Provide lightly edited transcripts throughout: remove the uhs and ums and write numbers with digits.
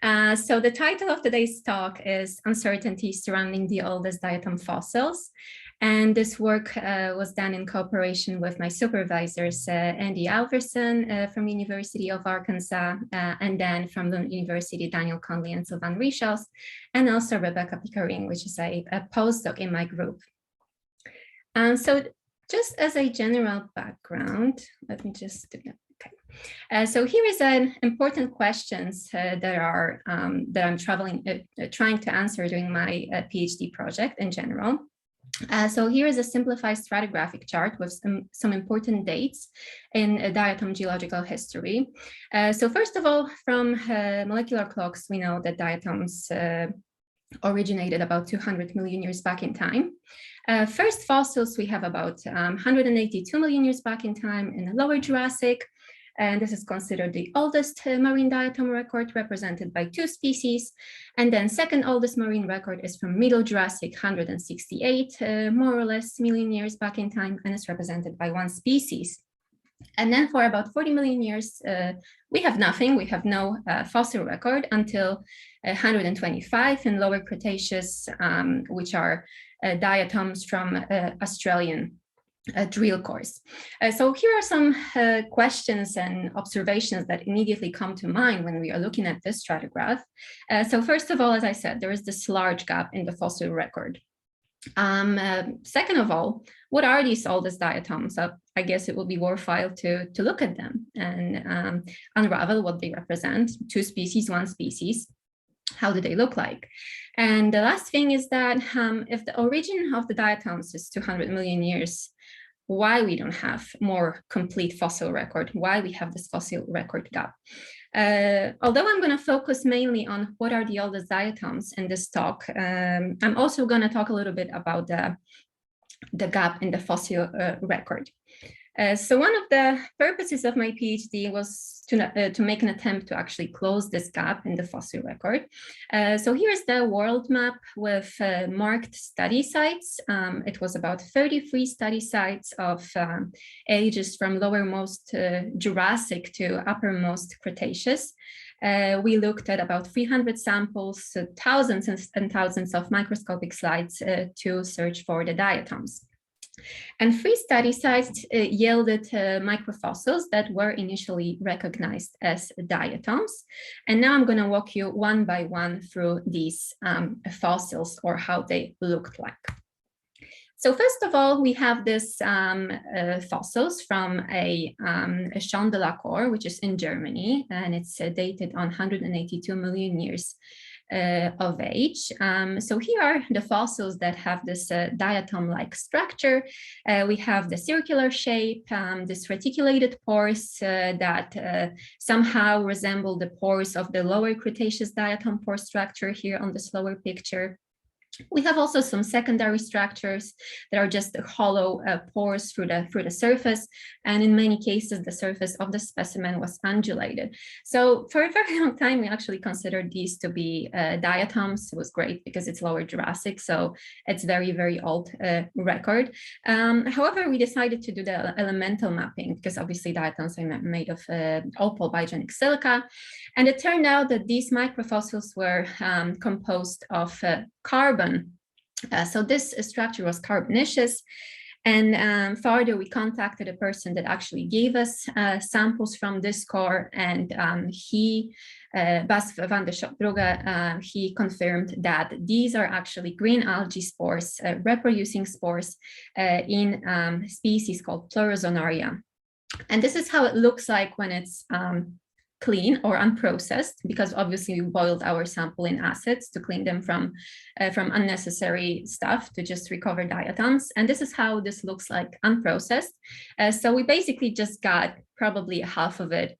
So the title of today's talk is Uncertainties Surrounding the Oldest Diatom Fossils. And this work was done in cooperation with my supervisors, Andy Alverson from University of Arkansas, and then from Lund University, Daniel Conley and Sylvain Richels, and also Rebecca Pickering, which is a postdoc in my group. So just as a general background, let me just do that. Okay. So here is an important questions that I'm trying to answer during my PhD project in general. So here is a simplified stratigraphic chart with some important dates in diatom geological history. So first of all, from molecular clocks, we know that diatoms originated about 200 million years back in time. First fossils, we have about 182 million years back in time in the Lower Jurassic. And this is considered the oldest marine diatom record, represented by 2 species. And then second oldest marine record is from Middle Jurassic, 168 more or less million years back in time, and is represented by 1 species. And then for about 40 million years, we have nothing. We have no fossil record until 125 in Lower Cretaceous, which are diatoms from Australian drill cores. So here are some questions and observations that immediately come to mind when we are looking at this stratigraph. So first of all, as I said, there is this large gap in the fossil record. Second of all, what are these oldest diatoms? I guess it will be worthwhile to look at them and unravel what they represent. 2 species, 1 species. How do they look like? And the last thing is that if the origin of the diatoms is 200 million years, why we don't have more complete fossil record, why we have this fossil record gap. Although I'm going to focus mainly on what are the oldest diatoms in this talk, I'm also going to talk a little bit about the gap in the fossil record. So one of the purposes of my PhD was to make an attempt to actually close this gap in the fossil record. So here's the world map with marked study sites. It was about 33 study sites of ages from lowermost Jurassic to uppermost Cretaceous. We looked at about 300 samples, thousands and thousands of microscopic slides to search for the diatoms. And 3 study sites yielded microfossils that were initially recognized as diatoms. And now I'm going to walk you one by one through these fossils or how they looked like. So first of all, we have this fossils from a Champ de la Cour, which is in Germany, and it's dated on 182 million years of age. So here are the fossils that have this diatom-like structure. We have the circular shape, this reticulated pores that somehow resemble the pores of the Lower Cretaceous diatom pore structure here on this lower picture. We have also some secondary structures that are just hollow pores through the surface, and in many cases the surface of the specimen was undulated. So for a very long time we actually considered these to be diatoms. It was great because it's Lower Jurassic, so it's very, very old record. However, we decided to do the elemental mapping because obviously diatoms are made of opal biogenic silica, and it turned out that these microfossils were composed of carbon. So this structure was carbonaceous, and further we contacted a person that actually gave us samples from this core, and Bas van der Schot-Brugge, he confirmed that these are actually green algae spores, reproducing spores in species called Pleurozonaria. And this is how it looks like when it's clean or unprocessed, because obviously we boiled our sample in acids to clean them from unnecessary stuff to just recover diatoms. And this is how this looks like unprocessed. So we basically just got probably half of it.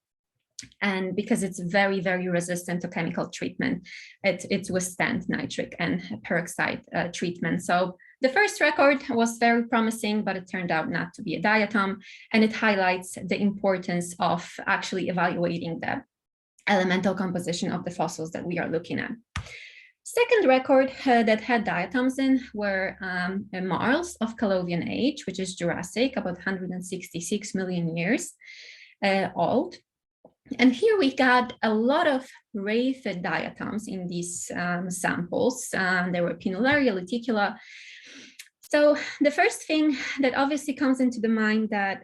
And because it's very, very resistant to chemical treatment, it's withstand nitric and peroxide treatment. So the first record was very promising, but it turned out not to be a diatom, and it highlights the importance of actually evaluating the elemental composition of the fossils that we are looking at. Second record that had diatoms in were marls of Calovian age, which is Jurassic, about 166 million years old. And here we got a lot of wraithed diatoms in these samples. There were Pinularia, Luticula. So the first thing that obviously comes into the mind that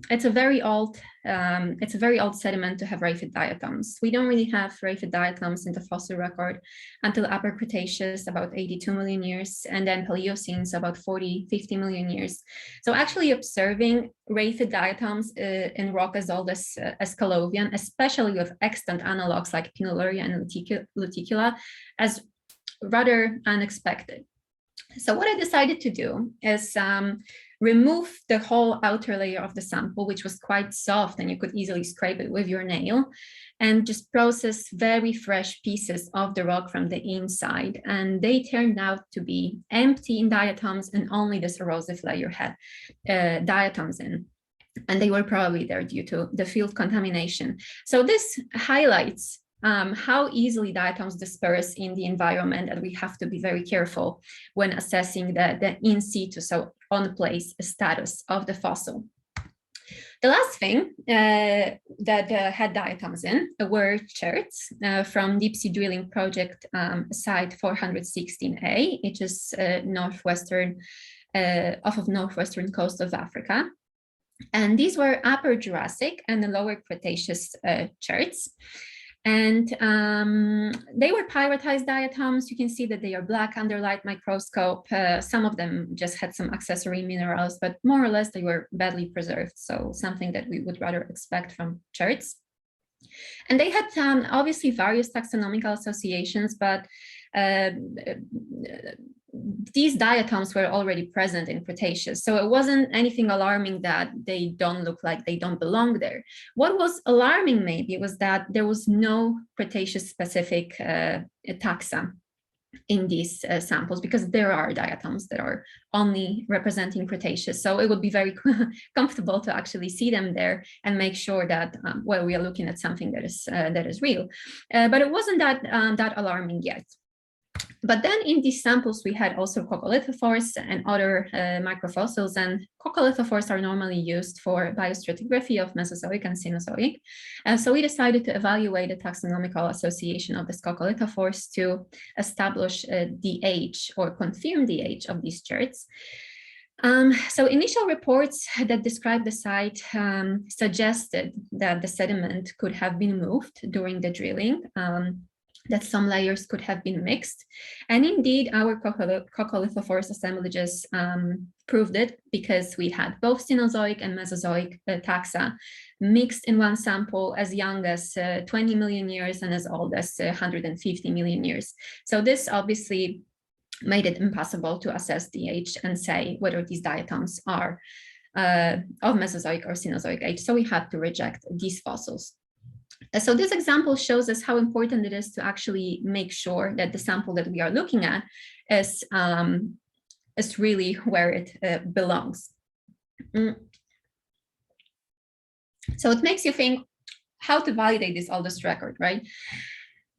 it's a very old sediment to have wraithed diatoms. We don't really have wraithed diatoms in the fossil record until Upper Cretaceous, about 82 million years, and then Paleocenes, about 40-50 million years. So actually observing wraithed diatoms in rock as old as Calovian, especially with extant analogs like Pinularia and Luticula, as rather unexpected. So what I decided to do is remove the whole outer layer of the sample, which was quite soft and you could easily scrape it with your nail, and just process very fresh pieces of the rock from the inside. And they turned out to be empty in diatoms, and only this erosive layer had diatoms in. And they were probably there due to the field contamination. So this highlights how easily diatoms disperse in the environment, and we have to be very careful when assessing the in situ, so on place status of the fossil. The last thing that had diatoms in were cherts from deep sea drilling project site 416A, which is off of northwestern coast of Africa. And these were Upper Jurassic and the Lower Cretaceous cherts. And they were pyritized diatoms. You can see that they are black under light microscope. Some of them just had some accessory minerals, but more or less they were badly preserved. So something that we would rather expect from cherts. And they had obviously various taxonomical associations, but these diatoms were already present in Cretaceous. So it wasn't anything alarming that they don't look like they don't belong there. What was alarming maybe was that there was no Cretaceous specific taxa in these samples, because there are diatoms that are only representing Cretaceous. So it would be very comfortable to actually see them there and make sure that, well, we are looking at something that is real. But it wasn't that alarming yet. But then in these samples, we had also coccolithophores and other microfossils, and coccolithophores are normally used for biostratigraphy of Mesozoic and Cenozoic. So we decided to evaluate the taxonomical association of these coccolithophores to establish the age or confirm the age of these cherts. So initial reports that described the site suggested that the sediment could have been moved during the drilling, that some layers could have been mixed. And indeed, our coccolithophores assemblages proved it, because we had both Cenozoic and Mesozoic taxa mixed in one sample as young as 20 million years and as old as 150 million years. So this obviously made it impossible to assess the age and say whether these diatoms are of Mesozoic or Cenozoic age. So we had to reject these fossils. So this example shows us how important it is to actually make sure that the sample that we are looking at is really where it belongs. So it makes you think how to validate this oldest record, right?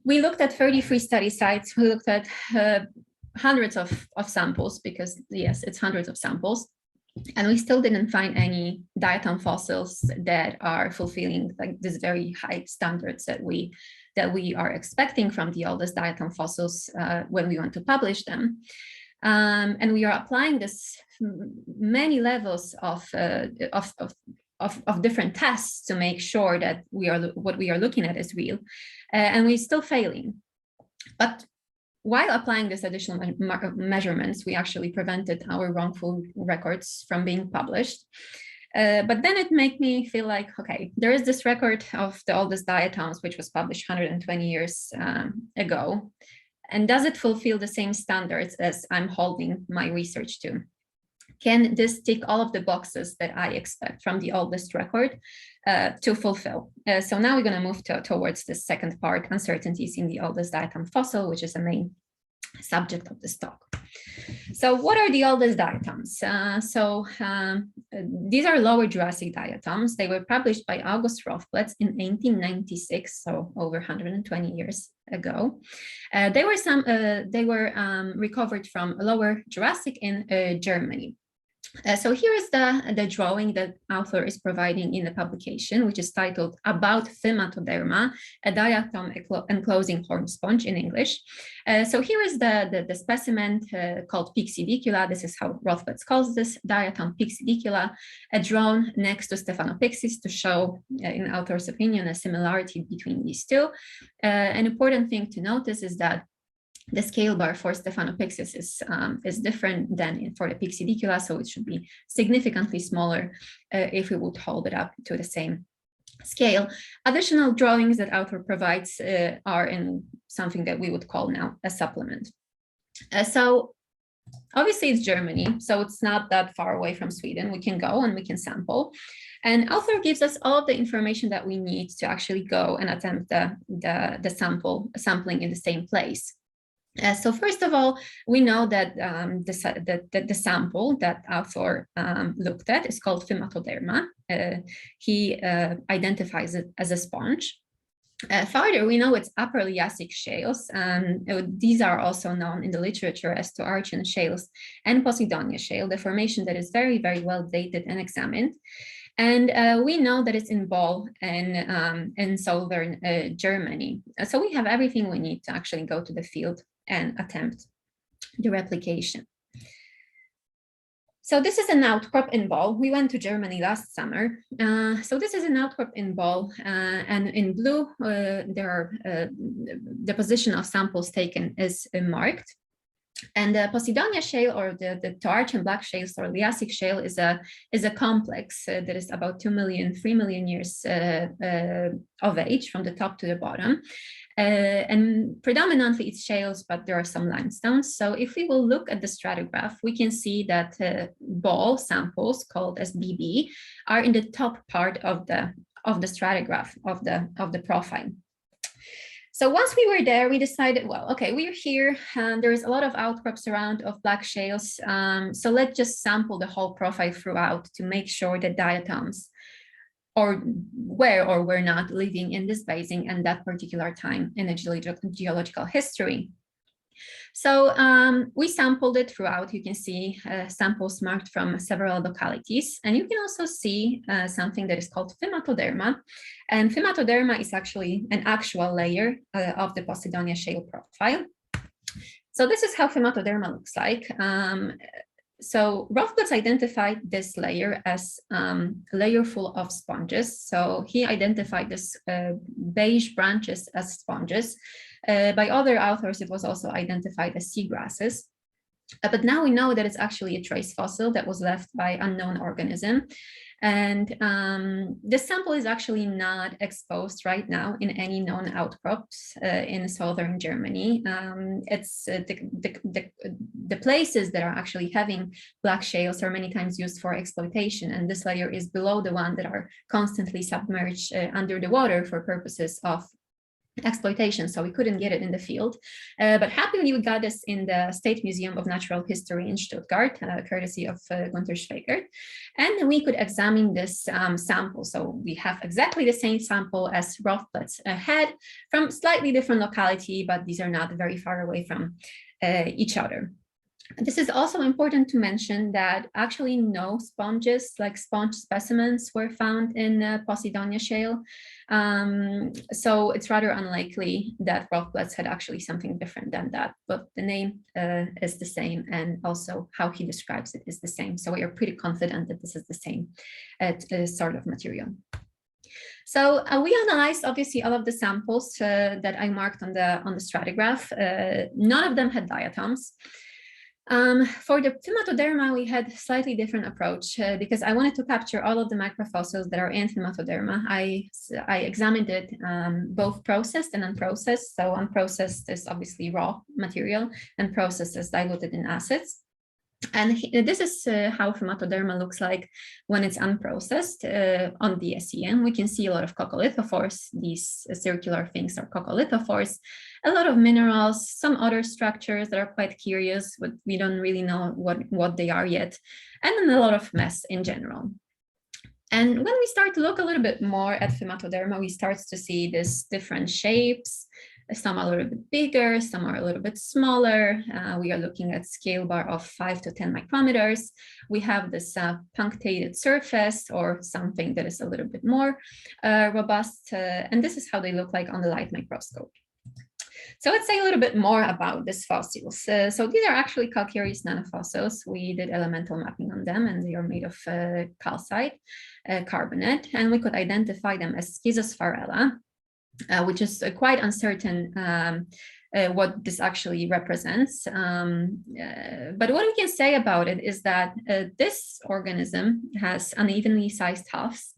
We looked at 33 study sites. We looked at hundreds of samples, because yes, it's hundreds of samples. And we still didn't find any diatom fossils that are fulfilling like this very high standards that we are expecting from the oldest diatom fossils when we want to publish them. And we are applying this many levels of different tests to make sure that what we are looking at is real, and we're still failing. But while applying these additional measurements, we actually prevented our wrongful records from being published. But then it made me feel like, okay, there is this record of the oldest diatoms, which was published 120 years ago. And does it fulfill the same standards as I'm holding my research to? Can this tick all of the boxes that I expect from the oldest record to fulfill? So now we're going to move towards the second part, uncertainties in the oldest diatom fossil, which is the main subject of this talk. So what are the oldest diatoms? These are Lower Jurassic diatoms. They were published by August Rothblatt in 1896, so over 120 years ago. They were recovered from Lower Jurassic in Germany. So here is the drawing that author is providing in the publication, which is titled About Phimatoderma, a diatom enclosing horn sponge in English. So here is the specimen called Pyxidicula. This is how Rothbard calls this, Diatom Pyxidicula, drawn next to Stephanopyxis to show, in author's opinion, a similarity between these two. An important thing to notice is that the scale bar for Stephanopyxis is different than for the Pyxidicula, so it should be significantly smaller if we would hold it up to the same scale. Additional drawings that author provides are in something that we would call now a supplement. So obviously it's Germany, so it's not that far away from Sweden. We can go and we can sample. And author gives us all of the information that we need to actually go and attempt the sampling in the same place. So first of all, we know that the sample that author looked at is called Phimatoderma. He identifies it as a sponge. Further, we know it's upper Liassic shales. These are also known in the literature as to Archean shales and Posidonia shale, the formation that is very, very well dated and examined. And we know that it's in Bol in southern Germany. So we have everything we need to actually go to the field and attempt the replication. So this is an outcrop in Bol. We went to Germany last summer. So this is an outcrop in Bol, and in blue, the position of samples taken is marked. And the Posidonia shale, or the Archean black shales, or Liassic shale, is a complex that is about 2 million, 3 million years of age from the top to the bottom. And predominantly it's shales, but there are some limestones. So if we will look at the stratigraph, we can see that Bol samples, called as BB, are in the top part of the stratigraph of the profile. So once we were there, we decided, well, okay, we're here, and there's a lot of outcrops around of black shales. So let's just sample the whole profile throughout to make sure that diatoms were or were not living in this basin at that particular time in a geological history. So we sampled it throughout. You can see samples marked from several localities, and you can also see something that is called Phimatoderma. And Phimatoderma is actually an actual layer of the Posidonia shale profile. So this is how Phimatoderma looks like. So Rothbard identified this layer as a layer full of sponges. So he identified this beige branches as sponges. By other authors, it was also identified as seagrasses. But now we know that it's actually a trace fossil that was left by unknown organism. And this sample is actually not exposed right now in any known outcrops in southern Germany. It's the places that are actually having black shales are many times used for exploitation, and this layer is below the one that are constantly submerged under the water for purposes of exploitation, so we couldn't get it in the field. But happily we got this in the State Museum of Natural History in Stuttgart, courtesy of Gunther Schweigert, and we could examine this sample. So we have exactly the same sample as Rothbard had from slightly different locality, but these are not very far away from each other. This is also important to mention that actually no sponges, like sponge specimens, were found in Posidonia shale. So it's rather unlikely that Rothbard had actually something different than that, but the name is the same, and also how he describes it is the same. So we are pretty confident that this is the same sort of material. So we analyzed obviously all of the samples that I marked on the stratigraph. None of them had diatoms. For the Phimatoderma, we had a slightly different approach because I wanted to capture all of the microfossils that are in Phimatoderma. I examined it both processed and unprocessed. So unprocessed is obviously raw material, and processed is diluted in acids. And this is how Phimatoderma looks like when it's unprocessed on the SEM. We can see a lot of coccolithophores. These circular things are coccolithophores. A lot of minerals, some other structures that are quite curious, but we don't really know what they are yet. And then a lot of mess in general. And when we start to look a little bit more at Phimatoderma, we start to see these different shapes, Some are a little bit bigger, some are a little bit smaller. We are looking at scale bar of 5 to 10 micrometers. We have this punctated surface or something that is a little bit more robust. And this is how they look like on the light microscope. So let's say a little bit more about these fossils. So these are actually calcareous nanofossils. We did elemental mapping on them, and they are made of calcite, carbonate, and we could identify them as Schizosphaerella, which is quite uncertain what this actually represents. But what we can say about it is that this organism has unevenly sized halves.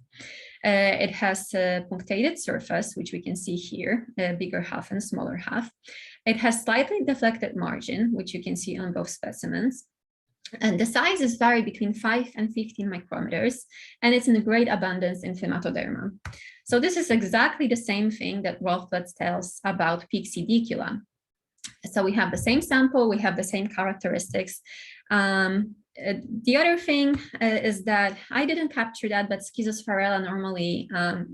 It has a punctated surface, which we can see here, a bigger half and smaller half. It has slightly deflected margin, which you can see on both specimens. And the sizes vary between 5 and 15 micrometers, and it's in great abundance in Phimatoderma. So this is exactly the same thing that Rothblatt tells about Pyxidicula. So we have the same sample, we have the same characteristics. The other thing is that I didn't capture that, but Schizosphaerella normally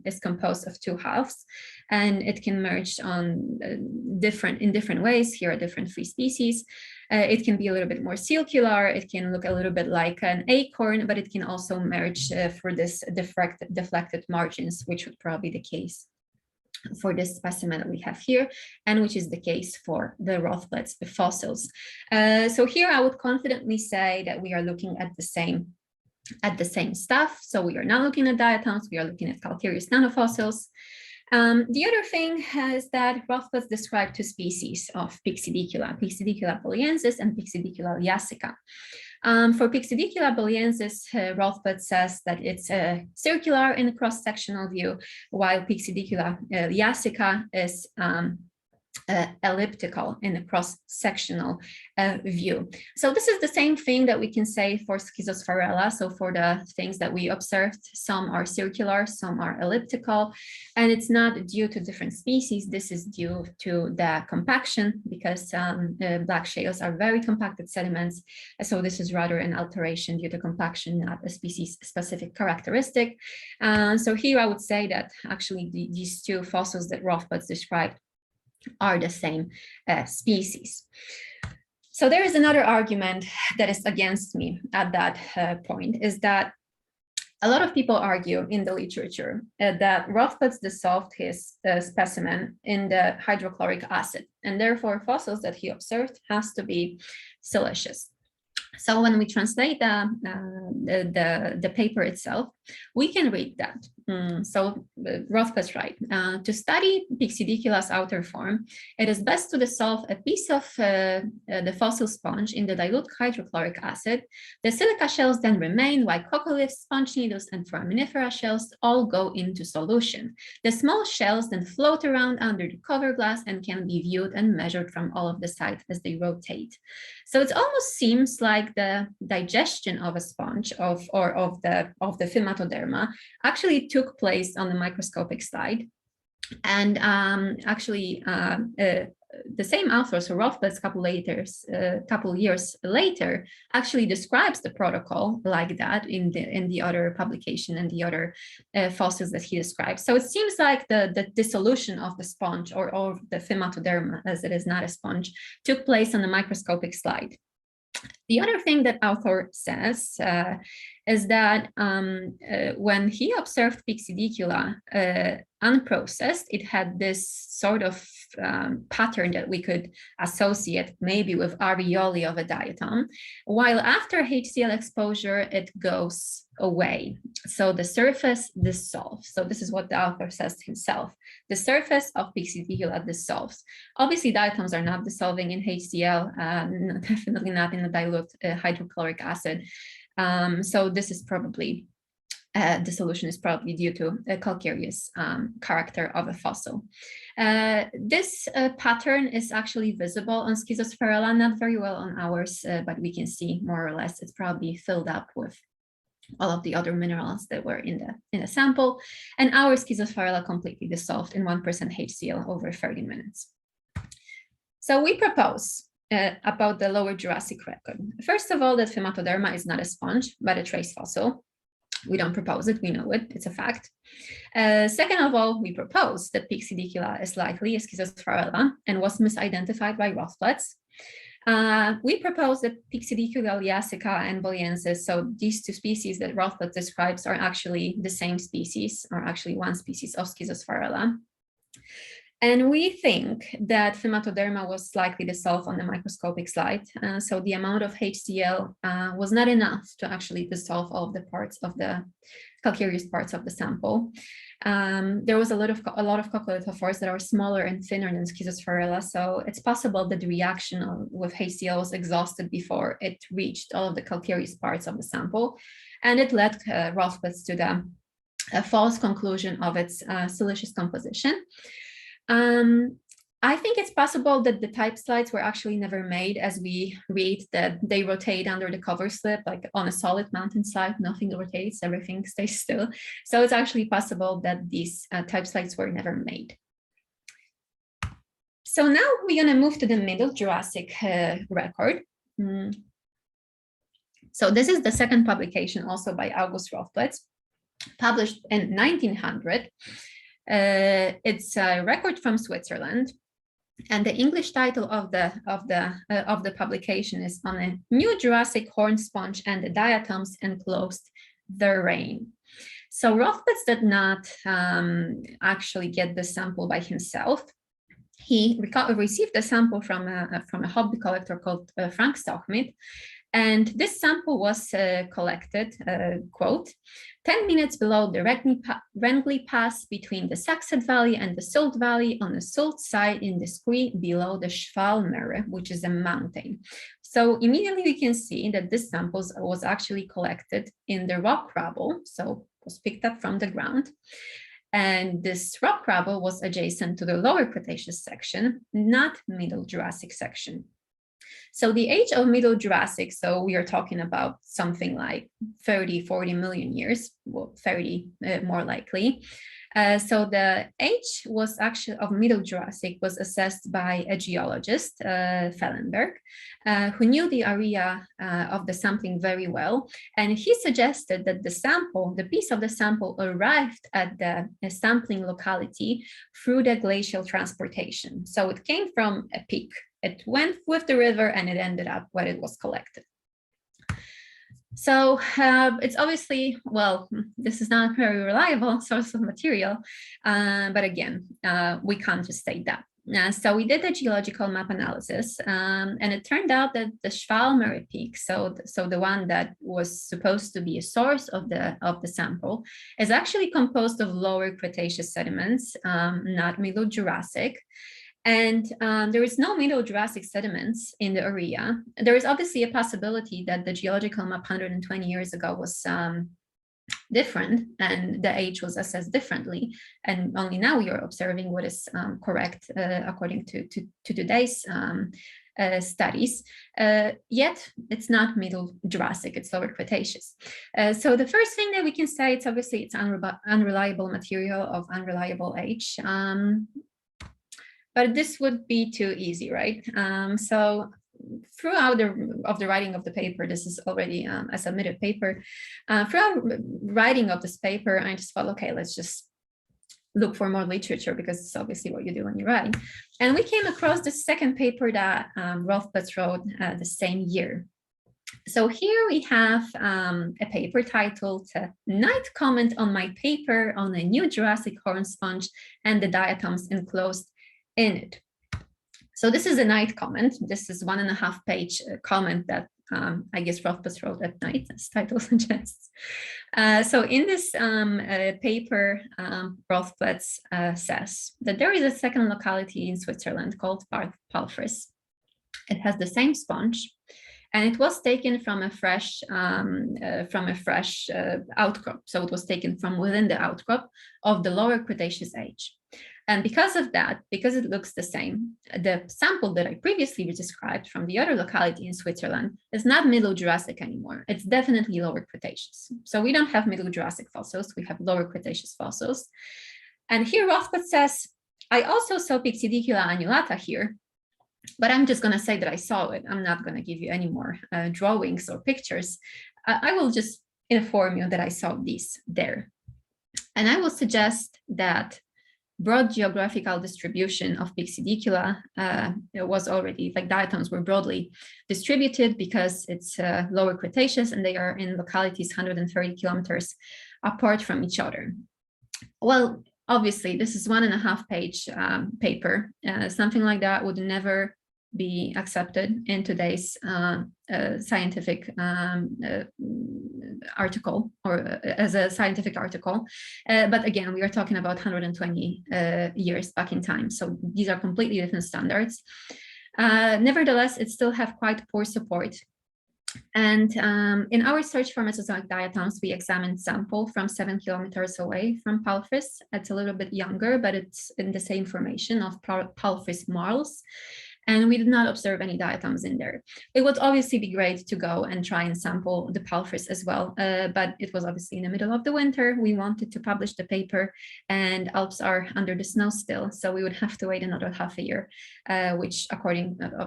is composed of two halves, and it can merge on in different ways. Here are different three species. It can be a little bit more circular. It can look a little bit like an acorn, but it can also merge for this deflected margins, which would probably be the case for this specimen that we have here, and which is the case for the Rothblatt's fossils. So here I would confidently say that we are looking at the same stuff. So we are not looking at diatoms, we are looking at calcareous nanofossils. The other thing is that Rothblatt described two species of Pyxidicula, Pyxidicula boliensis and Pyxidicula liassica. For Pyxidicula boliensis, Rothblatt says that it's circular in the cross-sectional view, while Pyxidicula liassica is elliptical in a cross-sectional view. So this is the same thing that we can say for Schizosphaerella. So for the things that we observed, some are circular, some are elliptical, and it's not due to different species. This is due to the compaction, because black shales are very compacted sediments. So this is rather an alteration due to compaction, not a species-specific characteristic. So here I would say that actually these two fossils that Rothblatt described are the same species. So there is another argument that is against me at that point, is that a lot of people argue in the literature that Rothblatt dissolved his specimen in the hydrochloric acid, and therefore fossils that he observed has to be siliceous. So when we translate the paper itself, we can read that. So Rothblatt writes, to study Pyxidicula's outer form, it is best to dissolve a piece of the fossil sponge in the dilute hydrochloric acid. The silica shells then remain, while coccoliths, sponge needles, and foraminifera shells all go into solution. The small shells then float around under the cover glass and can be viewed and measured from all of the sides as they rotate. So it almost seems like the digestion of a sponge of the Phimatoderma actually took place on the microscopic slide. And the same author, so Rothblatt, couple years later, actually describes the protocol like that in the other publication and the other fossils that he describes. So it seems like the dissolution of the sponge or the Phimatoderma, as it is not a sponge, took place on the microscopic slide. The other thing that author says is that when he observed Pyxidicula unprocessed, it had this sort of pattern that we could associate maybe with areolae of a diatom, while after HCl exposure, it goes away. So the surface dissolves. So this is what the author says himself. The surface of Pyxidicula dissolves. Obviously, diatoms are not dissolving in HCl, definitely not in the dilute hydrochloric acid. So this is probably, dissolution is probably due to a calcareous character of a fossil. This pattern is actually visible on Schizosphaerella, not very well on ours, but we can see more or less it's probably filled up with all of the other minerals that were in the sample, and our Schizosphaerella completely dissolved in 1% HCl over 30 minutes. So we propose about the Lower Jurassic record. First of all, that Phimatoderma is not a sponge, but a trace fossil. We don't propose it, we know it, it's a fact. Second of all, we propose that Pyxidicula is likely a Schizopharella and was misidentified by Rothblatts. We propose that Pyxidicula liassica and boliensis, so these two species that Rothblatt describes, are actually the same species, or actually one species of Schizopharella. And we think that Phimatoderma was likely dissolved on the microscopic slide. So the amount of HCl was not enough to actually dissolve all of the parts of the calcareous parts of the sample. There was a lot of coccolithophores that are smaller and thinner than Schizopharella. So it's possible that the reaction with HCl was exhausted before it reached all of the calcareous parts of the sample. And it led Rothblatts to the false conclusion of its siliceous composition. I think it's possible that the type slides were actually never made, as we read that they rotate under the cover slip, like on a solid mountain slide, nothing rotates, everything stays still. So it's actually possible that these type slides were never made. So now we're going to move to the Middle Jurassic record. So this is the second publication, also by August Rothblatts, published in 1900. It's a record from Switzerland, and the English title of the publication is "On a New Jurassic Horn Sponge and the Diatoms Enclosed Therein." So Rothblatts did not actually get the sample by himself. He received a sample from a hobby collector called Frank Stockmith. And this sample was collected, quote, 10 minutes below the Rengley Pass between the Saxet Valley and the Sult Valley on the Sult side in the scree below the Schwalmere, which is a mountain. So immediately we can see that this sample was actually collected in the rock rubble, so was picked up from the ground. And this rock rubble was adjacent to the Lower Cretaceous section, not Middle Jurassic section. So the age of Middle Jurassic, so we are talking about something like 30, 40 million years, well, 30 more likely. So the age was actually of Middle Jurassic was assessed by a geologist, Fellenberg, who knew the area of the sampling very well. And he suggested that the piece of the sample arrived at the sampling locality through the glacial transportation. So it came from a peak. It went with the river and it ended up where it was collected. So it's obviously, well, this is not a very reliable source of material, but again, we can't just state that. So we did a geological map analysis, and it turned out that the Schwalmere peak, so the one that was supposed to be a source of the sample, is actually composed of Lower Cretaceous sediments, not Middle Jurassic. And there is no Middle Jurassic sediments in the area. There is obviously a possibility that the geological map 120 years ago was different and the age was assessed differently. And only now we are observing what is correct according to today's studies. Yet it's not Middle Jurassic, it's Lower Cretaceous. So the first thing that we can say, it's obviously it's unreliable material of unreliable age. But this would be too easy, right? So throughout the writing of the paper, this is already a submitted paper. Throughout writing of this paper, I just thought, okay, let's just look for more literature because it's obviously what you do when you write. And we came across the second paper that Rothblatts wrote the same year. So here we have a paper titled "Night Comment on My Paper on a New Jurassic Horn Sponge and the Diatoms Enclosed in it." So this is a night comment. This is 1.5 page comment that I guess Rothblatts wrote at night, as title suggests. So in this paper, Rothblatts says that there is a second locality in Switzerland called Palfris. It has the same sponge, and it was taken from a fresh outcrop. So it was taken from within the outcrop of the Lower Cretaceous age. And because of that, because it looks the same, the sample that I previously described from the other locality in Switzerland is not Middle Jurassic anymore. It's definitely Lower Cretaceous. So we don't have Middle Jurassic fossils, we have Lower Cretaceous fossils. And here Rothblatts says, I also saw Pyxidicula annulata here, but I'm just gonna say that I saw it. I'm not gonna give you any more drawings or pictures. I will just inform you that I saw these there. And I will suggest that broad geographical distribution of Pyxidicula was already, like diatoms were broadly distributed because it's Lower Cretaceous and they are in localities 130 kilometers apart from each other. Well, obviously, this is 1.5 page paper. Something like that would never be accepted in today's scientific article or as a scientific article. But again, we are talking about 120 years back in time. So these are completely different standards. Nevertheless, it still have quite poor support. And in our search for Mesozoic diatoms, we examined sample from 7 kilometers away from Palfris. It's a little bit younger, but it's in the same formation of Palfris marls. And we did not observe any diatoms in there. It would obviously be great to go and try and sample the Palfris as well, but it was obviously in the middle of the winter. We wanted to publish the paper and Alps are under the snow still, so we would have to wait another half a year, which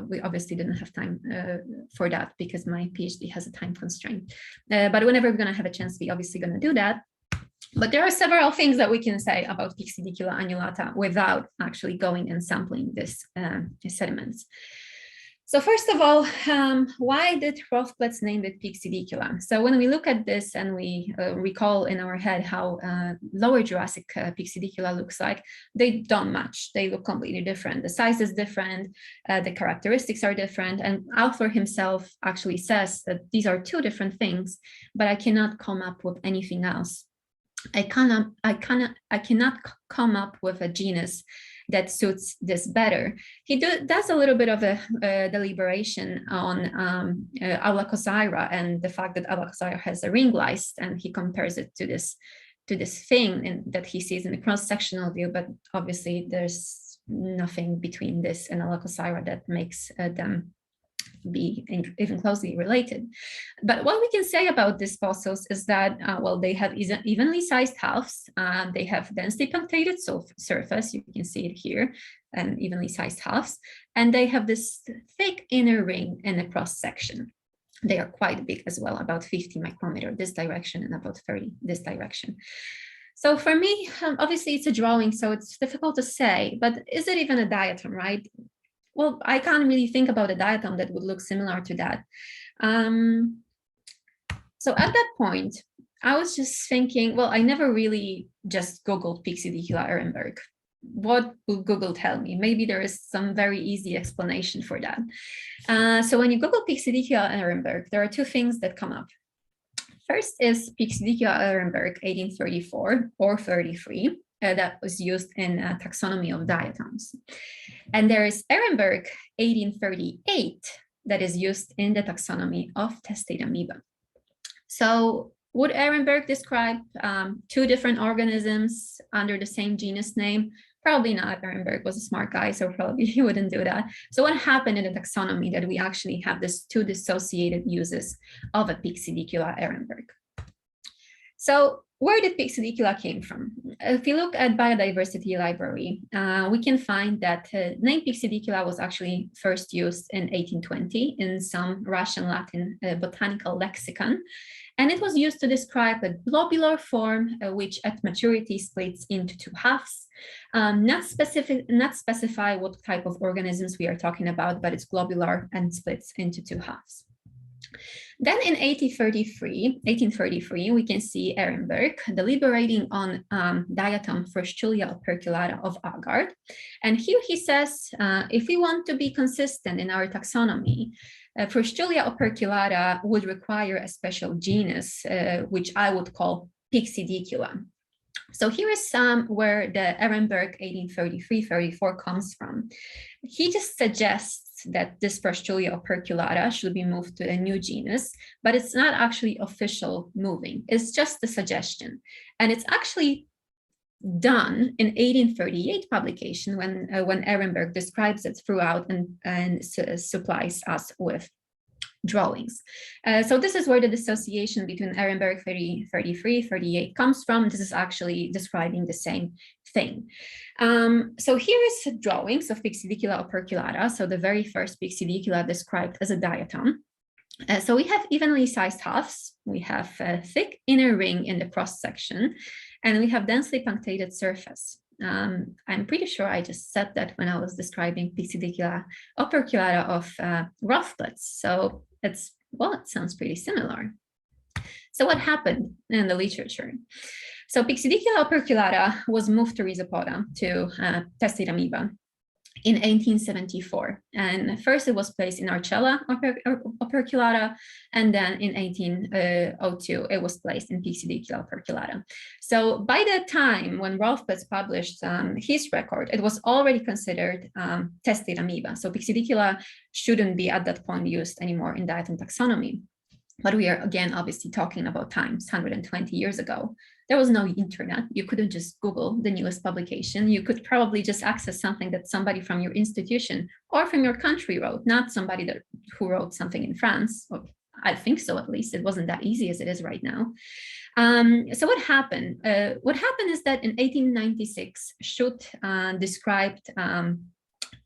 we obviously didn't have time for that because my PhD has a time constraint. But whenever we're gonna have a chance, we're obviously gonna do that. But there are several things that we can say about Pyxidicula annulata without actually going and sampling this sediments. So first of all, why did Rothblatt name it Pyxidicula? So when we look at this and we recall in our head how Lower Jurassic Pyxidicula looks like, they don't match. They look completely different. The size is different, the characteristics are different, and author himself actually says that these are two different things, but I cannot come up with anything else. I cannot come up with a genus that suits this better. He does a little bit of a deliberation on Alacosaira and the fact that Alacosaira has a ring lice, and he compares it to this thing that he sees in the cross-sectional view, but obviously there's nothing between this and Alacosaira that makes them be even closely related. But what we can say about these fossils is that, well, they have evenly sized halves, they have densely punctated surface, you can see it here, and evenly sized halves, and they have this thick inner ring in the cross section. They are quite big as well, about 50 micrometer this direction and about 30 this direction. So for me, obviously it's a drawing, so it's difficult to say, but is it even a diatom, right? Well, I can't really think about a diatom that would look similar to that. So at that point, I was just thinking, well, I never really just Googled Pyxidicula ehrenberg. What will Google tell me? Maybe there is some very easy explanation for that. So when you Google Pyxidicula ehrenberg, there are two things that come up. First is Pyxidicula ehrenberg 1834 or 33. That was used in Taxonomy of Diatoms. And there is Ehrenberg 1838 that is used in the Taxonomy of testate amoeba. So would Ehrenberg describe two different organisms under the same genus name? Probably not. Ehrenberg was a smart guy, so probably he wouldn't do that. So what happened in the taxonomy that we actually have this two dissociated uses of a Pyxidicula ehrenberg? So where did Pyxidicula came from? If you look at biodiversity library, we can find that name Pyxidicula was actually first used in 1820 in some Russian Latin botanical lexicon. And it was used to describe a globular form which at maturity splits into two halves. Not specify what type of organisms we are talking about, but it's globular and splits into two halves. Then in 1833, we can see Ehrenberg deliberating on Diatom Fröschulia operculata of Agard. And here he says, if we want to be consistent in our taxonomy, Fröschulia operculata would require a special genus, which I would call Pyxidicula. So here is where the Ehrenberg 1833-34 comes from. He just suggests that this Fröschulia operculata should be moved to a new genus, but it's not actually official moving. It's just a suggestion. And it's actually done in 1838 publication when Ehrenberg describes it throughout and supplies us with drawings. So this is where the dissociation between Ehrenberg 33-38 comes from. This is actually describing the same thing. So here is drawings of Pyxidicula operculata. So the very first Pyxidicula described as a diatom. So we have evenly sized halves, we have a thick inner ring in the cross section, and we have densely punctated surface. I'm pretty sure I just said that when I was describing Pyxidicula operculata of Rothblatt's. So it's, well, it sounds pretty similar. So what happened in the literature? So Pyxidicula operculata was moved to Rhizopoda, to testate amoeba, in 1874. And first it was placed in Archella operculata, and then in 1802 it was placed in Pyxidicula operculata. So by the time when Rothblatt published his record, it was already considered testate amoeba. So Pyxidicula shouldn't be at that point used anymore in Diatom taxonomy. But we are, again, obviously talking about times 120 years ago. There was no internet. You couldn't just Google the newest publication. You could probably just access something that somebody from your institution or from your country wrote, not somebody who wrote something in France. Or I think so, at least. It wasn't that easy as it is right now. So what happened? What happened is that in 1896, Schutt described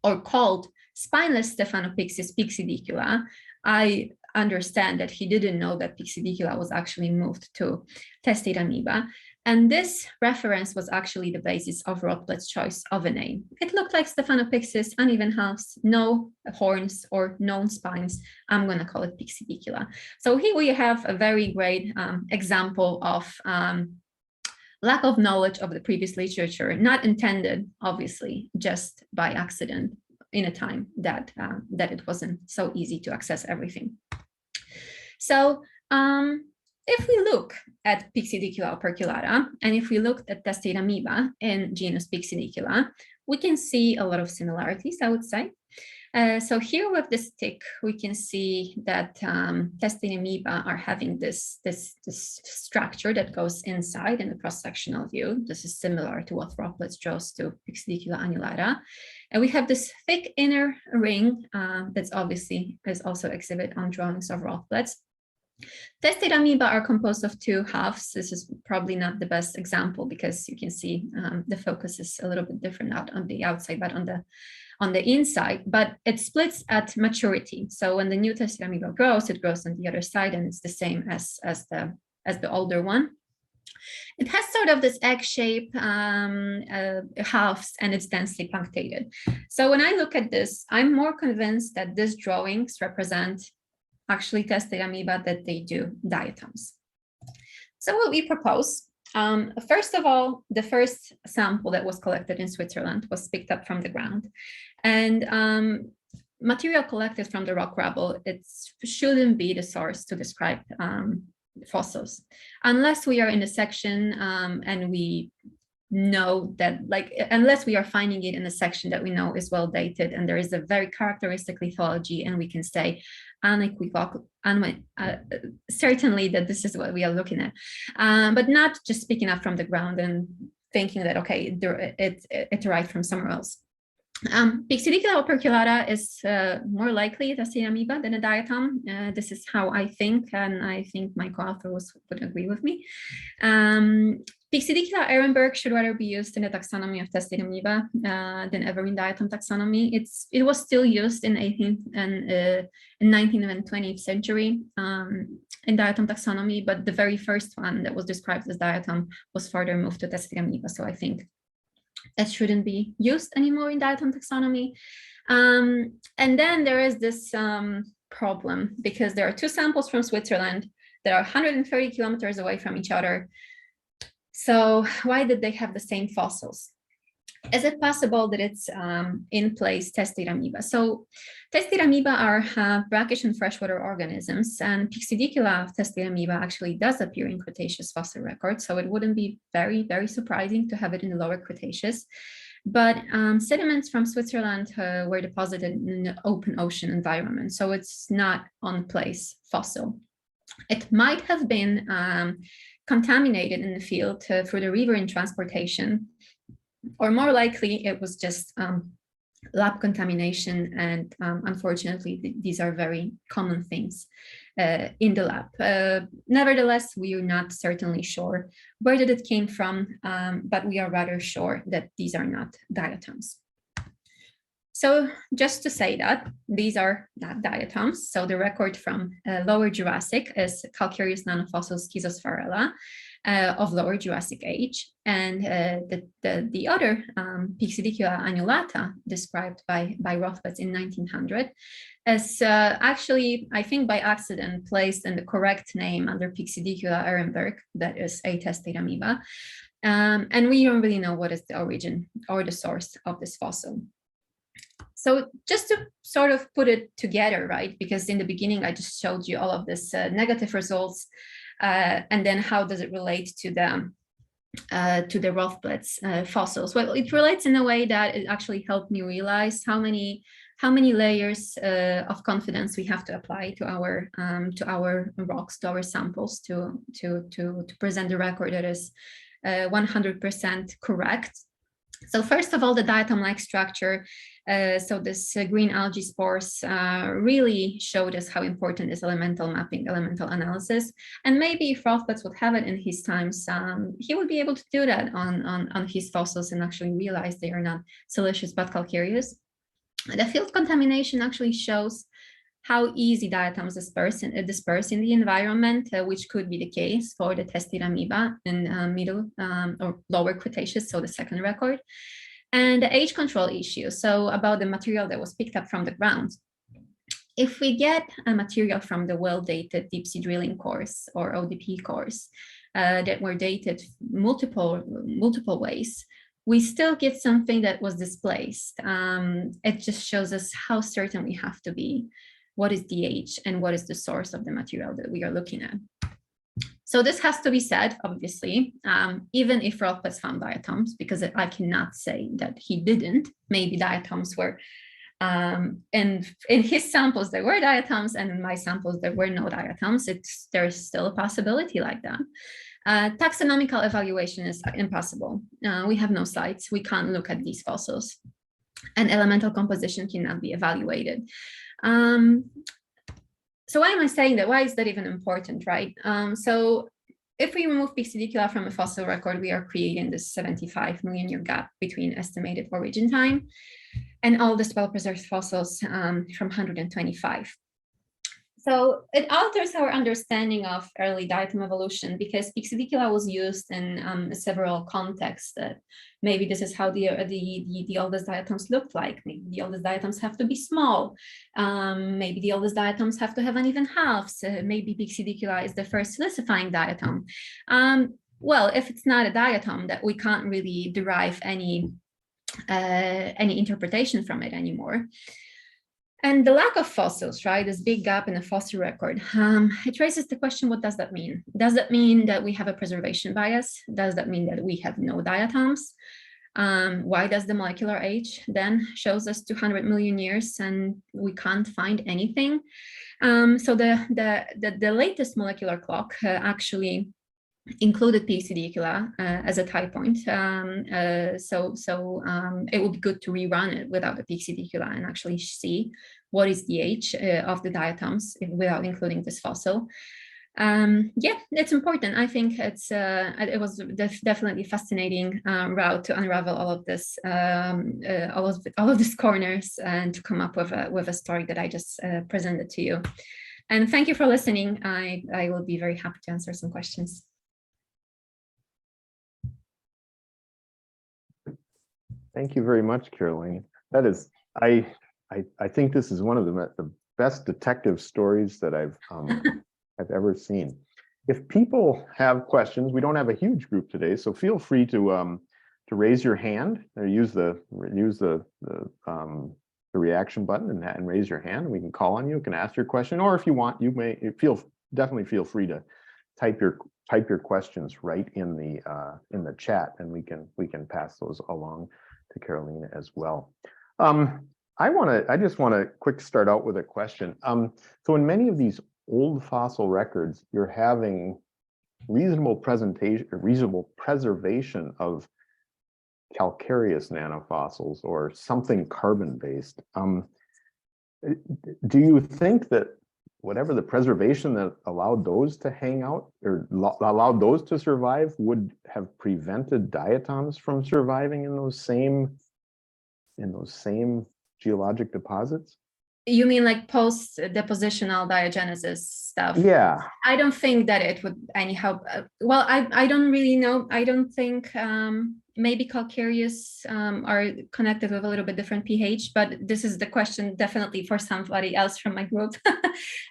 or called spineless Stephanopyxis pyxidicula. I understand that he didn't know that Pyxidicula was actually moved to testate amoeba. And this reference was actually the basis of Rothblatt's choice of a name. It looked like Stephanopyxis, uneven halves, no horns or known spines. I'm going to call it Pyxidicula. So here we have a very great example of lack of knowledge of the previous literature, not intended, obviously, just by accident in a time that it wasn't so easy to access everything. So if we look at Pyxidicula operculata, and if we looked at testate amoeba in genus Pyxidicula, we can see a lot of similarities, I would say. So here with this tick, we can see that testate amoeba are having this structure that goes inside in the cross-sectional view. This is similar to what Rothblatt draws to Pyxidicula annulata. And we have this thick inner ring that's obviously is also exhibited on drawings of Rothblatt's. Testate amoeba are composed of two halves. This is probably not the best example because you can see the focus is a little bit different out on the outside, but on the inside, but it splits at maturity. So when the new testate amoeba grows, it grows on the other side, and it's the same as the older one. It has sort of this egg shape halves, and it's densely punctated. So when I look at this, I'm more convinced that these drawings represent actually testate amoeba that they do diatoms. So what we propose, first of all, the first sample that was collected in Switzerland was picked up from the ground, and material collected from the rock rubble, it shouldn't be the source to describe fossils, unless we are in a section and we know that, like, unless we are finding it in a section that we know is well dated and there is a very characteristic lithology, and we can say unequivocal, certainly that this is what we are looking at, but not just picking up from the ground and thinking that, okay, it arrived from somewhere else. Pyxidicula operculata is more likely a testate amoeba than a diatom. This is how I think, and I think my co-author would agree with me. Pyxidicula Ehrenberg should rather be used in the taxonomy of testate amoeba than ever in diatom taxonomy. It was still used in 18th and 19th and 20th century in diatom taxonomy, but the very first one that was described as diatom was further moved to testate amoeba. So I think that shouldn't be used anymore in diatom taxonomy. And then there is this problem, because there are two samples from Switzerland that are 130 kilometers away from each other. So why did they have the same fossils? Is it possible that it's in place testate amoeba? So testate amoeba are brackish and freshwater organisms, and Pyxidicula testate amoeba actually does appear in Cretaceous fossil records, so it wouldn't be very, very surprising to have it in the Lower Cretaceous. But sediments from Switzerland were deposited in an open ocean environment, so it's not on place fossil. It might have been contaminated in the field through the riverine transportation, or more likely it was just lab contamination, and unfortunately these are very common things in the lab. Nevertheless, we are not certainly sure where did it came from, but we are rather sure that these are not diatoms. So just to say that these are not diatoms. So the record from Lower Jurassic is calcareous nannofossils Schizosphaerella of Lower Jurassic age, and the other Pyxidicula annulata described by Rothbard in 1900 is actually, I think by accident, placed in the correct name under Pyxidicula Ehrenberg, that is a testate amoeba. And we don't really know what is the origin or the source of this fossil. So just to sort of put it together, right? Because in the beginning, I just showed you all of this negative results, and then how does it relate to the Rothbard's fossils? Well, it relates in a way that it actually helped me realize how many layers of confidence we have to apply to our rocks, to our samples, to present the record that is 100% correct. So first of all, the diatom-like structure. So this green algae spores really showed us how important is elemental mapping, elemental analysis. And maybe if Rothbard would have it in his times, he would be able to do that on his fossils and actually realize they are not siliceous but calcareous. The field contamination actually shows how easy diatoms disperse in the environment, which could be the case for the testate amoeba in middle or lower Cretaceous, so the second record. And the age control issue, so about the material that was picked up from the ground. If we get a material from the well-dated deep sea drilling cores or ODP cores that were dated multiple ways, we still get something that was displaced. It just shows us how certain we have to be. What is the age and what is the source of the material that we are looking at? So this has to be said, obviously, even if Rothbard found diatoms, because I cannot say that he didn't. Maybe diatoms were, in his samples there were diatoms, and in my samples there were no diatoms. There's still a possibility like that. Taxonomical evaluation is impossible. We have no sites. We can't look at these fossils, and elemental composition cannot be evaluated. So why am I saying that? Why is that even important, right? So if we remove Pyxidicula from a fossil record, we are creating this 75 million year gap between estimated origin time and all the well-preserved fossils from 125. So it alters our understanding of early diatom evolution, because Pyxidicula was used in several contexts. That maybe this is how the oldest diatoms looked like. Maybe the oldest diatoms have to be small. Maybe the oldest diatoms have to have uneven halves. Maybe Pyxidicula is the first silicifying diatom. Well, if it's not a diatom, that we can't really derive any interpretation from it anymore. And the lack of fossils, right, this big gap in the fossil record, it raises the question, what does that mean? Does that mean that we have a preservation bias? Does that mean that we have no diatoms? Why does the molecular age then shows us 200 million years and we can't find anything? So the latest molecular clock actually included Pyxidicula as a tie point. So it would be good to rerun it without the Pyxidicula and actually see what is the age of the diatoms without including this fossil. Yeah, it's important. I think it was definitely a fascinating route to unravel all of this, all of these corners, and to come up with a story that I just presented to you. And thank you for listening. I will be very happy to answer some questions. Thank you very much, Karolina. That is, I think this is one of the best detective stories that I've ever seen. If people have questions, we don't have a huge group today, so feel free to raise your hand or use the reaction button and raise your hand. We can call on you, can ask your question, or if you want, you may definitely feel free to type your questions right in the chat, and we can pass those along to Karolina as well. I just want to quick start out with a question. So in many of these old fossil records, you're having reasonable preservation of calcareous nanofossils or something carbon-based. Do you think that whatever the preservation that allowed those to hang out or allowed those to survive would have prevented diatoms from surviving in those same geologic deposits? You mean like post-depositional diagenesis stuff? Yeah. I don't think that it would anyhow. Well, I don't really know. I don't think maybe calcareous are connected with a little bit different pH, but this is the question definitely for somebody else from my group.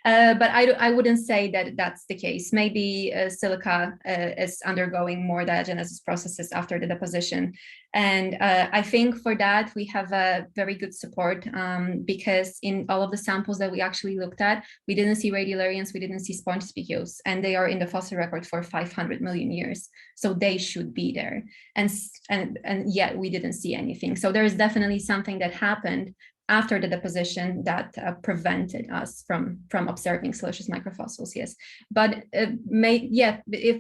But I wouldn't say that that's the case. Maybe silica is undergoing more diagenesis processes after the deposition. And I think for that, we have a very good support because in all of the samples that we actually looked at, we didn't see radiolarians, we didn't see sponge spicules, and they are in the fossil record for 500 million years. So they should be there. And yet we didn't see anything. So there is definitely something that happened after the deposition that prevented us from observing siliceous microfossils, yes. But if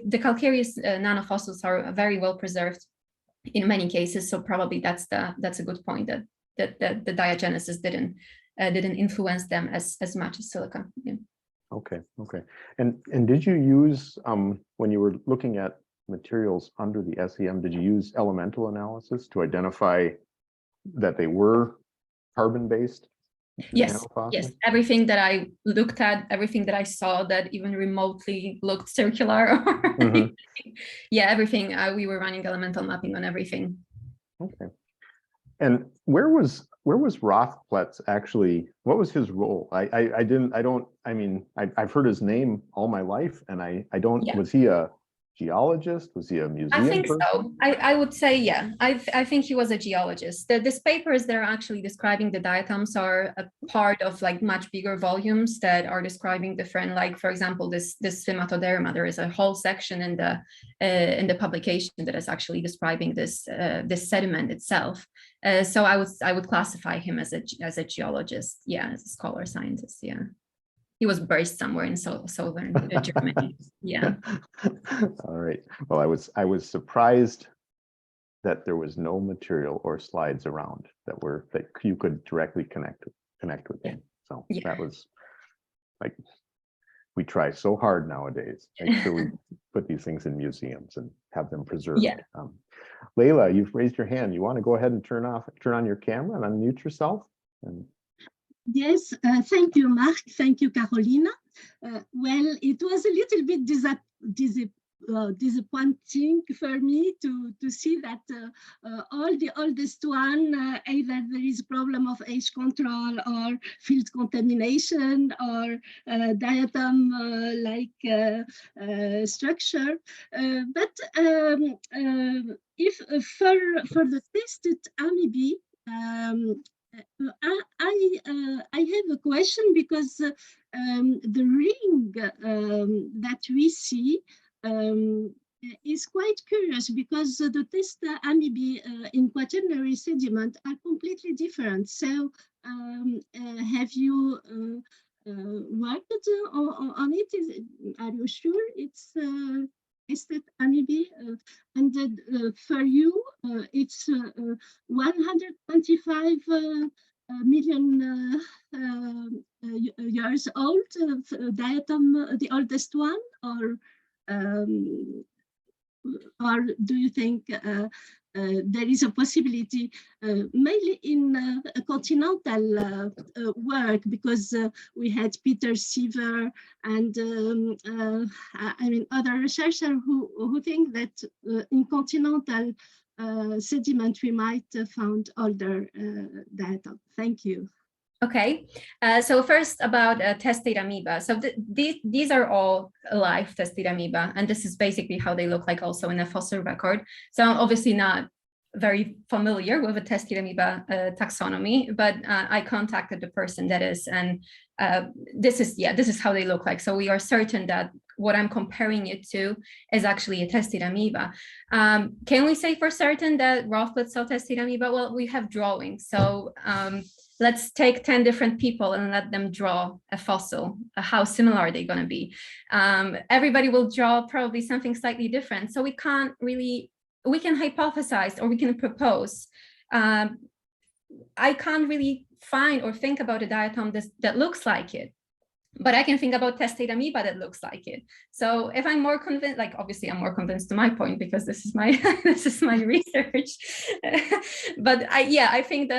the calcareous nanofossils are very well preserved in many cases, so probably that's a good point that the diagenesis didn't influence them as much as silica. Yeah. Okay. And did you use when you were looking at materials under the SEM, did you use elemental analysis to identify that they were carbon-based? Yes. Everything that I looked at, everything that I saw that even remotely looked circular, yeah, everything. We were running elemental mapping on everything. Okay. And where was Rothpletz actually? What was his role? I've heard his name all my life, and I don't. Yeah. Was he a geologist? Was he a museum I think person? so. I would say, yeah. I think he was a geologist. These papers that are actually describing the diatoms are a part of like much bigger volumes that are describing different, like for example, this Sphymatoderma. There is a whole section in the publication that is actually describing this sediment itself. So I would classify him as a geologist, yeah, as a scholar scientist, yeah. He was based somewhere in southern Germany. Yeah. All right. Well, I was surprised that there was no material or slides around that you could directly connect with them. So yeah. That was like, we try so hard nowadays to make sure we put these things in museums and have them preserved. Yeah. Leila, you've raised your hand. You want to go ahead and turn on your camera and unmute yourself? Yes, thank you, Mark. Thank you, Karolina. Well, it was a little bit disappointing for me to see that all the oldest one, either there is a problem of age control or field contamination or diatom-like structure. But if for the tested amoeba, I have a question because the ring that we see is quite curious because the test amoeba in quaternary sediment are completely different. So have you worked on it? Are you sure it's tested amoeba? And for you, it's 125 million years old, Diatom, the oldest one, or do you think there is a possibility, mainly in continental work, because we had Peter Siever and other researchers who think that in continental sediment we might found older data. Thank you. Okay, so first about testate amoeba. So these are all live testate amoeba, and this is basically how they look like also in a fossil record. So I'm obviously not very familiar with a testate amoeba taxonomy, but I contacted the person that is, and this is how they look like. So we are certain that what I'm comparing it to is actually a testate amoeba. Can we say for certain that Rothpletz saw testate amoeba? Well, we have drawings. So let's take 10 different people and let them draw a fossil. How similar are they going to be? Everybody will draw probably something slightly different. So we can hypothesize or we can propose. I can't really find or think about a diatom that looks like it. but I can think about testate amoeba that looks like it. So if I'm more convinced, like obviously I'm more convinced to my point because this is my this is my research. But I think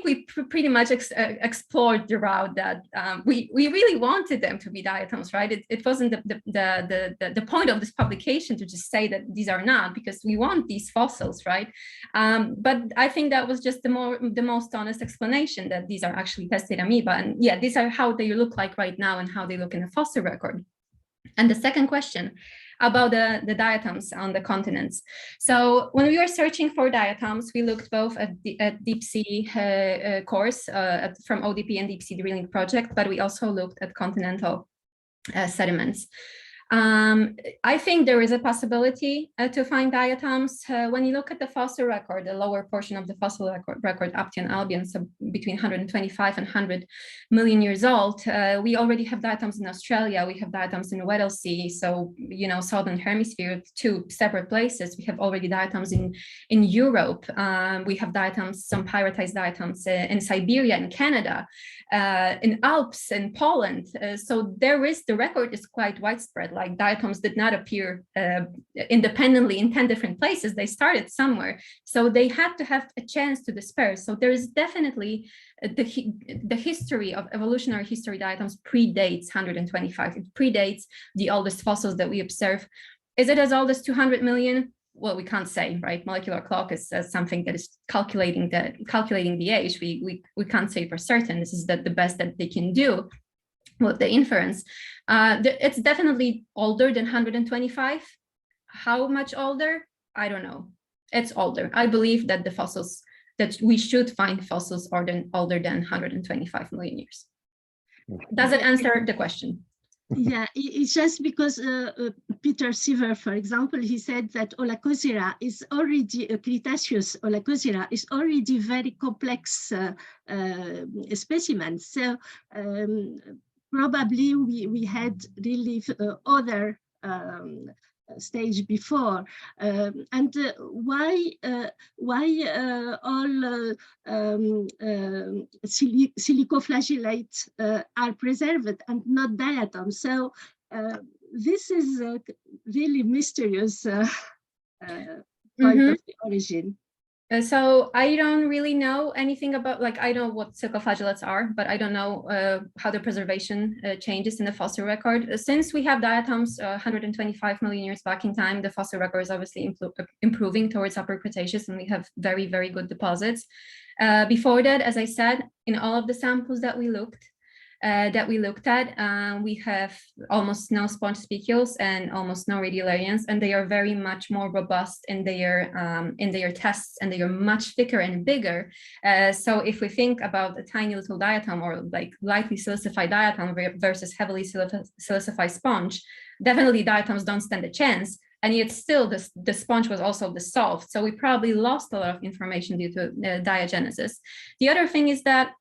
we pretty much explored the route that we really wanted them to be diatoms, right? It wasn't the point of this publication to just say that these are not, because we want these fossils, right? But I think that was just the most honest explanation, that these are actually testate amoeba, and yeah, these are how they look like right now and how they look in a fossil record. And the second question about the diatoms on the continents. So when we were searching for diatoms, we looked both at deep sea cores from ODP and deep sea drilling project, but we also looked at continental sediments. I think there is a possibility to find diatoms. When you look at the fossil record, the lower portion of the fossil record, Aptian Albion, so between 125 and 100 million years old, we already have diatoms in Australia. We have diatoms in the Weddell Sea, so southern hemisphere, 2 separate places. We have already diatoms in Europe. We have diatoms, some pyritized diatoms in Siberia and Canada, in Alps in Poland. So the record is quite widespread. Like diatoms did not appear independently in 10 different places. They started somewhere. So they had to have a chance to disperse. So there is definitely the history of evolutionary history diatoms predates 125. It predates the oldest fossils that we observe. Is it as old as 200 million? Well, we can't say, right? Molecular clock is something that is calculating the age. We can't say for certain. This is the best that they can do with the inference. It's definitely older than 125. How much older? I don't know. It's older. I believe that that we should find fossils older than 125 million years. Does it answer the question? Yeah, it's just because Peter Siever, for example, he said that Holacosira is already, Cretaceous Holacosira is already very complex specimen. So probably we had really other stage before, and why all silicoflagellates are preserved and not diatoms. So this is really mysterious point of the origin. So I don't really know anything about, I know what silicoflagellates are, but I don't know how the preservation changes in the fossil record. Since we have diatoms 125 million years back in time, the fossil record is obviously improving towards Upper Cretaceous, and we have very, very good deposits. Before that, as I said, in all of the samples that we looked at, we have almost no sponge spicules and almost no radiolarians, and they are very much more robust in their tests, and they are much thicker and bigger. So if we think about a tiny little diatom, or like lightly silicified diatom versus heavily silicified sponge, definitely diatoms don't stand a chance. And yet still the sponge was also dissolved. So we probably lost a lot of information due to diagenesis. The other thing is that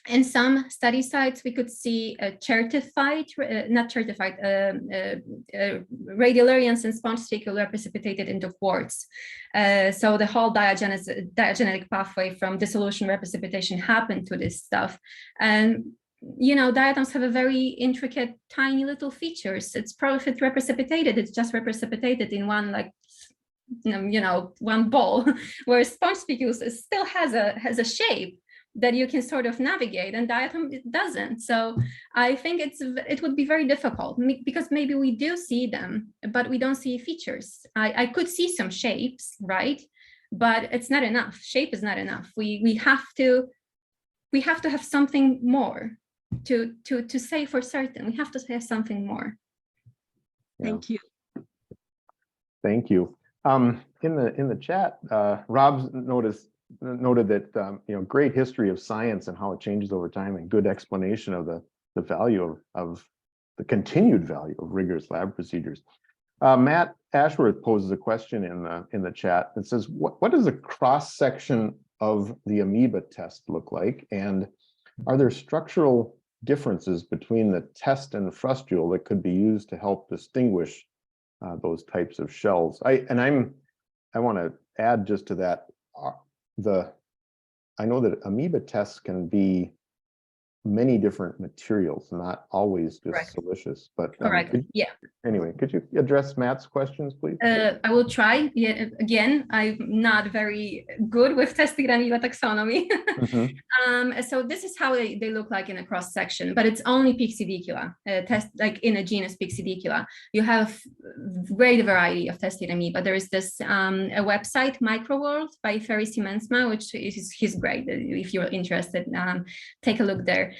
in some study sites, we could see radiolarians and sponge spicula precipitated into quartz. So the whole diagenetic pathway from dissolution reprecipitation happened to this stuff. And diatoms have a very intricate, tiny little features. It's probably if it's reprecipitated, it's just reprecipitated in one one ball, whereas sponge spicules still has a shape that you can sort of navigate, and diatom it doesn't. So I think it would be very difficult, because maybe we do see them, but we don't see features. I could see some shapes, right? But it's not enough. Shape is not enough. We have to have something more to say for certain. We have to say something more. Yeah. Thank you. Thank you. In the chat, Rob noted that great history of science and how it changes over time, and good explanation of the value of the continued value of rigorous lab procedures. Matt Ashworth poses a question in the chat that says, what does a cross section of the amoeba test look like, and are there structural differences between the test and the frustule that could be used to help distinguish those types of shells? I want to add just to that. I know that amoeba tests can be many different materials, not always just Correct. silicious. But Correct. Yeah. Anyway, could you address Matt's questions, please? I will try. Yeah, again, I'm not very good with tested amoeba taxonomy. So this is how they look like in a cross section, but it's only Pyxidicula, like in a genus Pyxidicula. You have great variety of tested amoeba. There is this a website, Microworld by Ferry Siemensma, which he's great. If you're interested, take a look there.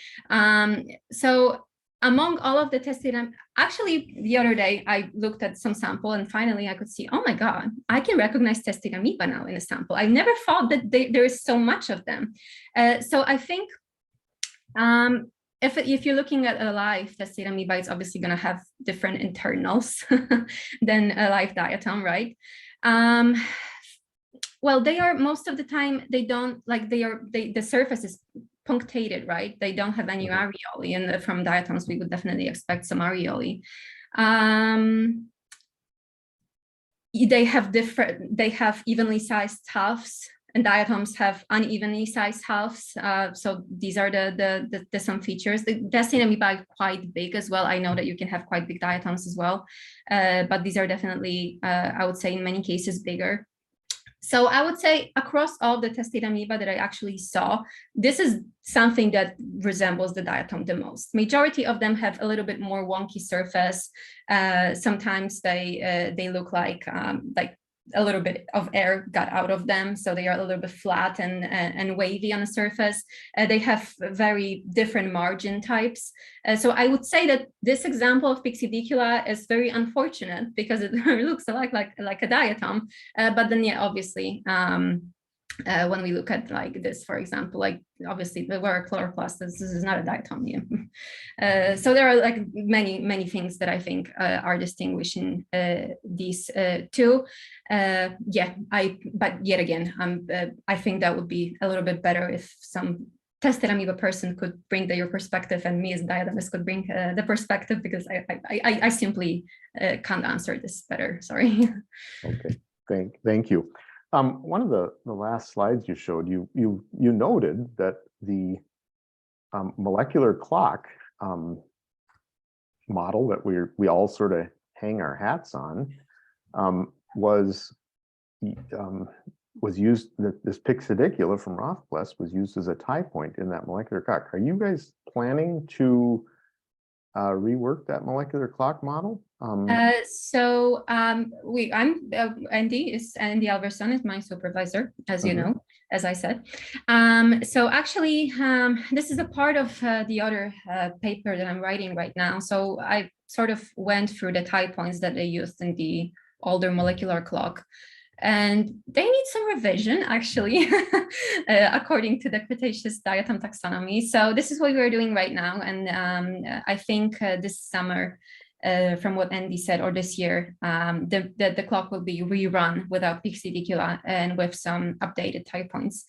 So among all of the tested, actually the other day I looked at some sample and finally I could see, oh my God, I can recognize tested amoeba now in a sample. I never thought that there is so much of them. So I think if you're looking at a live tested amoeba, it's obviously going to have different internals than a live diatom, right? Well, they are most of the time, they don't like, the surface is punctated, right? They don't have any areolae, and from diatoms we would definitely expect some areolae. They have evenly sized halves, and diatoms have unevenly sized halves. So these are the some features. The tested amoeba are quite big as well. I know that you can have quite big diatoms as well, but these are definitely, I would say, in many cases bigger. So I would say across all the tested amoeba that I actually saw, this is something that resembles the diatom the most. Majority of them have a little bit more wonky surface. Sometimes they look like a little bit of air got out of them, so they are a little bit flat and wavy on the surface. They have very different margin types. So I would say that this example of Pyxidicula is very unfortunate because it looks a lot like a diatom. But then, yeah, obviously, when we look at like this, for example, like obviously the Lower chloroplast, this is not a diatom. Yeah. So there are like many things that I think are distinguishing these two. But yet again, I think that would be a little bit better if some tested amoeba person could bring your perspective, and me as a diatomist could bring the perspective, because I simply can't answer this better. Sorry. Okay, thank you. One of the last slides you showed, you noted that the molecular clock model that we all sort of hang our hats on was used. This Pyxidicula from Rothbless was used as a tie point in that molecular clock. Are you guys planning to rework that molecular clock model? Andy Alverson is my supervisor, as you know, as I said. So actually, this is a part of the other paper that I'm writing right now. So I sort of went through the tie points that they used in the older molecular clock, and they need some revision, actually, according to the Cretaceous diatom taxonomy. So this is what we're doing right now, and I think this summer, from what Andy said, or this year, the clock will be rerun without Pyxidicula and with some updated tie points.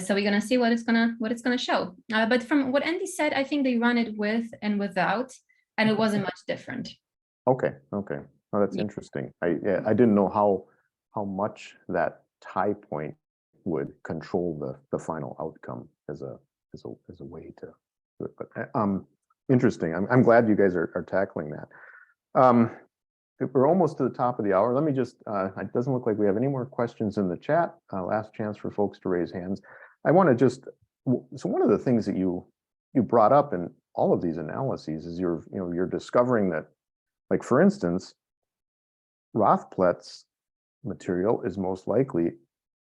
So we're gonna see what it's gonna show. But from what Andy said, I think they run it with and without, and it wasn't much different. Okay. Oh, that's interesting. I didn't know how much that tie point would control the final outcome as a way to do it. But interesting. I'm glad you guys are tackling that. We're almost to the top of the hour. Let me just, it doesn't look like we have any more questions in the chat. Last chance for folks to raise hands. I want to just, so one of the things that you brought up in all of these analyses is you're discovering that, like, for instance, Rothblatt's material is most likely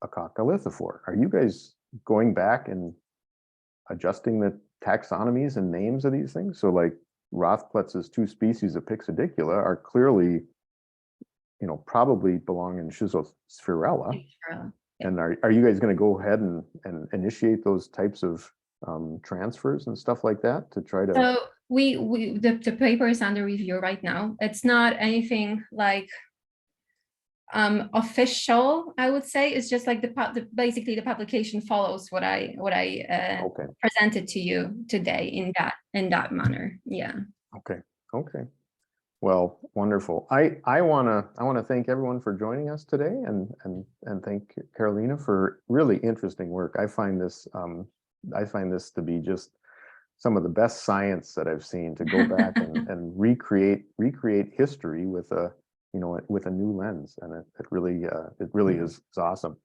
a coccolithophore. Are you guys going back and adjusting the taxonomies and names of these things? So like Rothblatt's two species of Pyxidicula are clearly, probably belong in Schizosphaerella. And are you guys going to go ahead and initiate those types of transfers and stuff like that to try to? So the paper is under review right now. It's not anything like official, I would say. It's just like basically the publication follows what I presented to you today in that manner. Yeah. Okay. Well, wonderful. I want to thank everyone for joining us today, and thank Karolina for really interesting work. I find this to be just some of the best science that I've seen, to go back and recreate history with a, with a new lens, and it really is awesome.